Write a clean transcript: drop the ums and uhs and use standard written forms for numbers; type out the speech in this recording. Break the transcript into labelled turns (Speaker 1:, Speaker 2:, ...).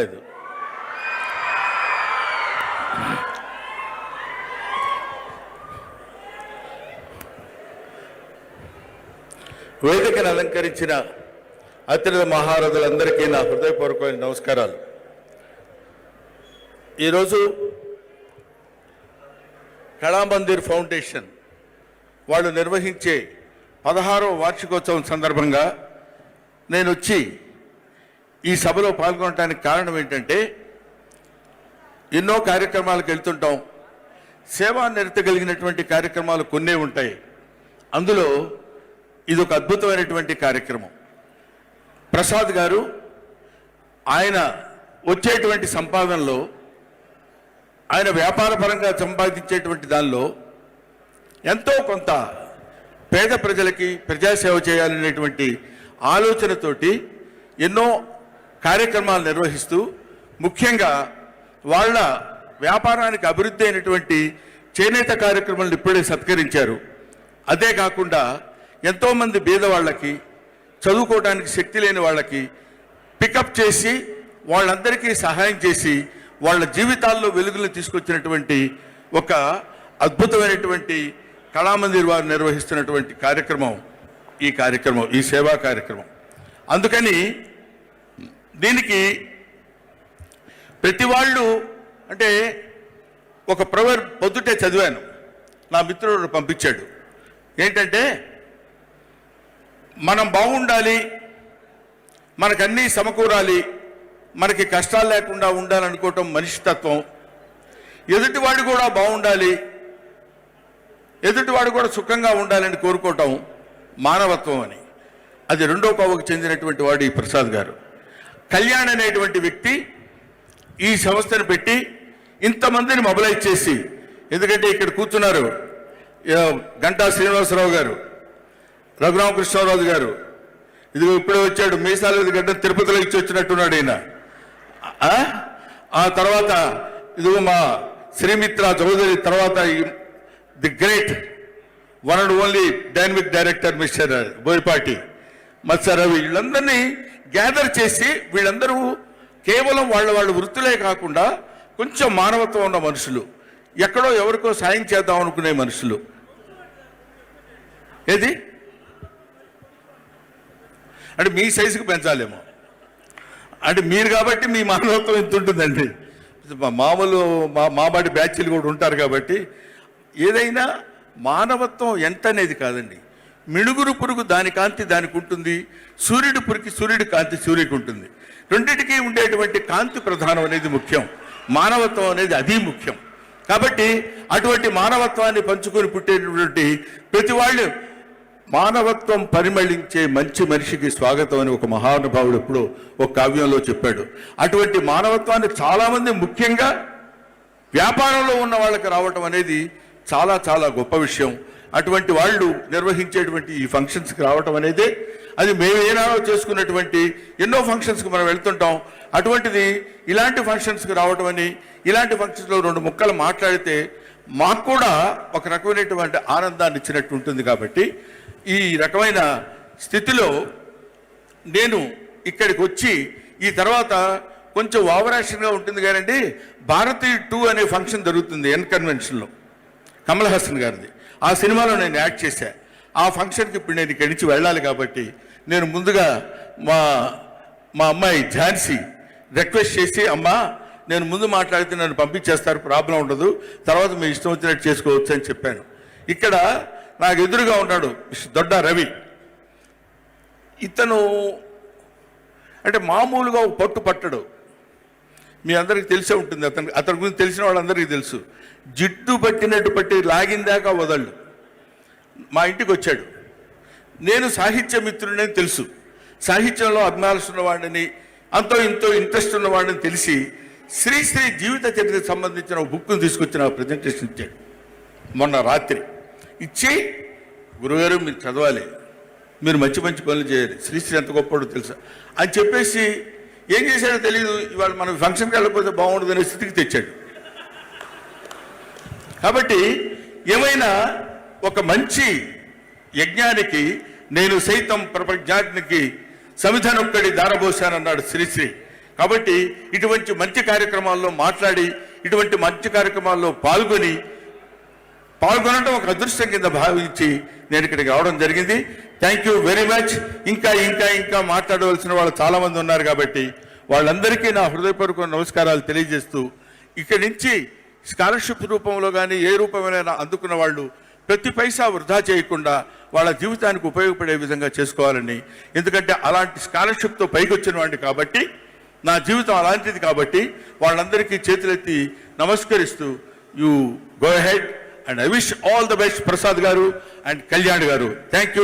Speaker 1: లేదు. వేదికను అలంకరించిన అతిథి మహారథులందరికీ నా హృదయపూర్వకమైన నమస్కారాలు. ఈరోజు కళామందిర్ ఫౌండేషన్ వాళ్ళు నిర్వహించే 16వ వార్షికోత్సవం సందర్భంగా నేను వచ్చి ఈ సభలో పాల్గొనడానికి కారణం ఏంటంటే, ఎన్నో కార్యక్రమాలకు వెళ్తుంటాం. సేవా నిరత కలిగినటువంటి కార్యక్రమాలు కొన్నే ఉంటాయి. అందులో ఇది ఒక అద్భుతమైనటువంటి కార్యక్రమం. ప్రసాద్ గారు ఆయన వచ్చేటువంటి సంపాదనలో, ఆయన వ్యాపార పరంగా సంపాదించేటువంటి దానిలో ఎంతో కొంత పేద ప్రజలకి ప్రజాసేవ చేయాలనేటువంటి ఆలోచనతోటి ఎన్నో కార్యక్రమాలు నిర్వహిస్తూ, ముఖ్యంగా వాళ్ళ వ్యాపారానికి అభివృద్ధి అయినటువంటి చేనేత కార్యక్రమాలను ఇప్పుడే సత్కరించారు. అదే కాకుండా ఎంతోమంది బీదవాళ్ళకి, చదువుకోవడానికి శక్తి లేని వాళ్ళకి పికప్ చేసి వాళ్ళందరికీ సహాయం చేసి వాళ్ళ జీవితాల్లో వెలుగులు తీసుకొచ్చినటువంటి ఒక అద్భుతమైనటువంటి కళామందిర్ వారు నిర్వహిస్తున్నటువంటి కార్యక్రమం ఈ సేవా కార్యక్రమం. అందుకని దీనికి ప్రతి వాళ్ళు, అంటే ఒక ప్రవర్ పొద్దుటే చదివాను, నా మిత్రుడు పంపించాడు. ఏంటంటే, మనం బాగుండాలి, మనకన్నీ సమకూరాలి, మనకి కష్టాలు లేకుండా ఉండాలనుకోవటం మనిషితత్వం, ఎదుటివాడు కూడా బాగుండాలి, ఎదుటివాడు కూడా సుఖంగా ఉండాలని కోరుకోవటం మానవత్వం అని. అది రెండో కోవకు చెందినటువంటి వాడు ఈ ప్రసాద్ గారు. కళ్యాణ్ అనేటువంటి వ్యక్తి ఈ సంస్థను పెట్టి ఇంతమందిని మొబలైజ్ చేసి, ఎందుకంటే ఇక్కడ కూర్చున్నారు గంటా శ్రీనివాసరావు గారు, రఘురామకృష్ణరాజు గారు, ఇదిగో ఇప్పుడే వచ్చాడు మీసాలు గడ్డ తిరుపతిలో ఇచ్చి వచ్చినట్టున్నాడు ఈయన. ఆ తర్వాత ఇదిగో మా శ్రీమిత్ర చౌదరి, తర్వాత the great one and only dynamic director mister Boyapati మత్స్య రవి, వీళ్ళందరినీ గ్యాదర్ చేసి, వీళ్ళందరూ కేవలం వాళ్ళ వృత్తులే కాకుండా కొంచెం మానవత్వం ఉన్న మనుషులు, ఎక్కడో ఎవరికో సాయం చేద్దాం అనుకునే మనుషులు. ఏది అంటే మీ సైజుకు పెంచాలేమో, అంటే మీరు కాబట్టి మీ మానవత్వం ఎంత ఉంటుందండి. మామూలు మాబాటి బ్యాచ్లు కూడా ఉంటారు కాబట్టి, ఏదైనా మానవత్వం ఎంత అనేది కాదండి. మిణుగురు పురుగు దాని కాంతి దానికి ఉంటుంది, సూర్యుడి పురికి సూర్యుడి కాంతి సూర్యుడికి ఉంటుంది. రెండింటికి ఉండేటువంటి కాంతి ప్రధానం అనేది ముఖ్యం, మానవత్వం అనేది అది ముఖ్యం. కాబట్టి అటువంటి మానవత్వాన్ని పంచుకొని పుట్టేటటువంటి ప్రతి వాళ్ళు మానవత్వం పరిమళించే మంచి మనిషికి స్వాగతం అని ఒక మహానుభావుడు ఎప్పుడు ఒక కావ్యంలో చెప్పాడు. అటువంటి మానవత్వాన్ని చాలామంది, ముఖ్యంగా వ్యాపారంలో ఉన్న వాళ్ళకి రావటం అనేది చాలా చాలా గొప్ప విషయం. అటువంటి వాళ్ళు నిర్వహించేటువంటి ఈ ఫంక్షన్స్కి రావటం అనేది, అది మేము ఏనాడో చేసుకున్నటువంటి ఎన్నో ఫంక్షన్స్కి మనం వెళ్తుంటాం. అటువంటిది ఇలాంటి ఫంక్షన్స్కి రావటం అని, ఇలాంటి ఫంక్షన్స్లో 2 ముక్కలు మాట్లాడితే మాకు కూడా ఒక రకమైనటువంటి ఆనందాన్ని ఇచ్చినట్టు ఉంటుంది. కాబట్టి ఈ రకమైన స్థితిలో నేను ఇక్కడికి వచ్చి, ఈ తర్వాత కొంచెం ఓవరాక్షన్గా ఉంటుంది కానండి, భారతీ 2 అనే ఫంక్షన్ జరుగుతుంది ఎన్ కన్వెన్షన్లో, కమల్ హాసన్ గారిది. ఆ సినిమాలో నేను యాక్ట్ చేశా. ఆ ఫంక్షన్కి ఇప్పుడు నేను ఇక్కడి నుంచి వెళ్ళాలి కాబట్టి నేను ముందుగా మా అమ్మాయి ఝాన్సీ రిక్వెస్ట్ చేసి, అమ్మా నేను ముందు మాట్లాడితే నన్ను పంపించేస్తారు, ప్రాబ్లం ఉండదు, తర్వాత మీ ఇష్టం వచ్చినట్టు చేసుకోవచ్చు అని చెప్పాను. ఇక్కడ నాకు ఎదురుగా ఉన్నాడు దొడ్డ రవి. ఇతను అంటే మామూలుగా ఒక పట్టు పట్టడు, మీ అందరికీ తెలిసే ఉంటుంది. అతని గురించి తెలిసిన వాళ్ళందరికీ తెలుసు. జిడ్డు పట్టినట్టు పట్టి లాగిందాకా వదళ్ళు. మా ఇంటికి వచ్చాడు. నేను సాహిత్య మిత్రుడిని తెలుసు, సాహిత్యంలో అభిమానులు ఉన్నవాడిని, అంతో ఇంతో ఇంట్రెస్ట్ ఉన్నవాడిని తెలిసి శ్రీశ్రీ జీవిత చరిత్రకు సంబంధించిన ఒక బుక్ను తీసుకొచ్చి నాకు ప్రజెంటేషన్ ఇచ్చాడు మొన్న రాత్రి. ఇచ్చి, గురుగారు మీరు చదవాలి, మీరు మంచి మంచి పనులు చేయాలి, శ్రీశ్రీ ఎంత గొప్పడో తెలుసా అని చెప్పేసి, ఏం చేశాడో తెలియదు, ఇవాళ మనం ఫంక్షన్కి వెళ్ళకపోతే బాగుండదనే స్థితికి తెచ్చాడు. కాబట్టి ఏమైనా ఒక మంచి యజ్ఞానికి నేను సైతం ప్రపంచానికి సమిధనొక్కడి దారబోశానన్నాడు శ్రీశ్రీ. కాబట్టి ఇటువంటి మంచి కార్యక్రమాల్లో మాట్లాడి ఇటువంటి మంచి కార్యక్రమాల్లో పాల్గొనడం ఒక అదృష్టం కింద భావించి నేను ఇక్కడికి రావడం జరిగింది. Thank you very much. ఇంకా మాట్లాడవలసిన వాళ్ళు చాలామంది ఉన్నారు కాబట్టి వాళ్ళందరికీ నా హృదయపూర్వక నమస్కారాలు తెలియజేస్తూ ఇక్కడి నుంచి స్కాలర్షిప్ రూపంలో కానీ ఏ రూపమైనా అందుకున్న వాళ్ళు ప్రతి పైసా వృధా చేయకుండా వాళ్ళ జీవితానికి ఉపయోగపడే విధంగా చేసుకోవాలని, ఎందుకంటే అలాంటి స్కాలర్షిప్తో పైకి వచ్చిన వాడిని కాబట్టి నా జీవితం అలాంటిది కాబట్టి వాళ్ళందరికీ చేతులెత్తి నమస్కరిస్తూ you go head and I wish all the best Prasad గారు అండ్ కళ్యాణ్ గారు. Thank you.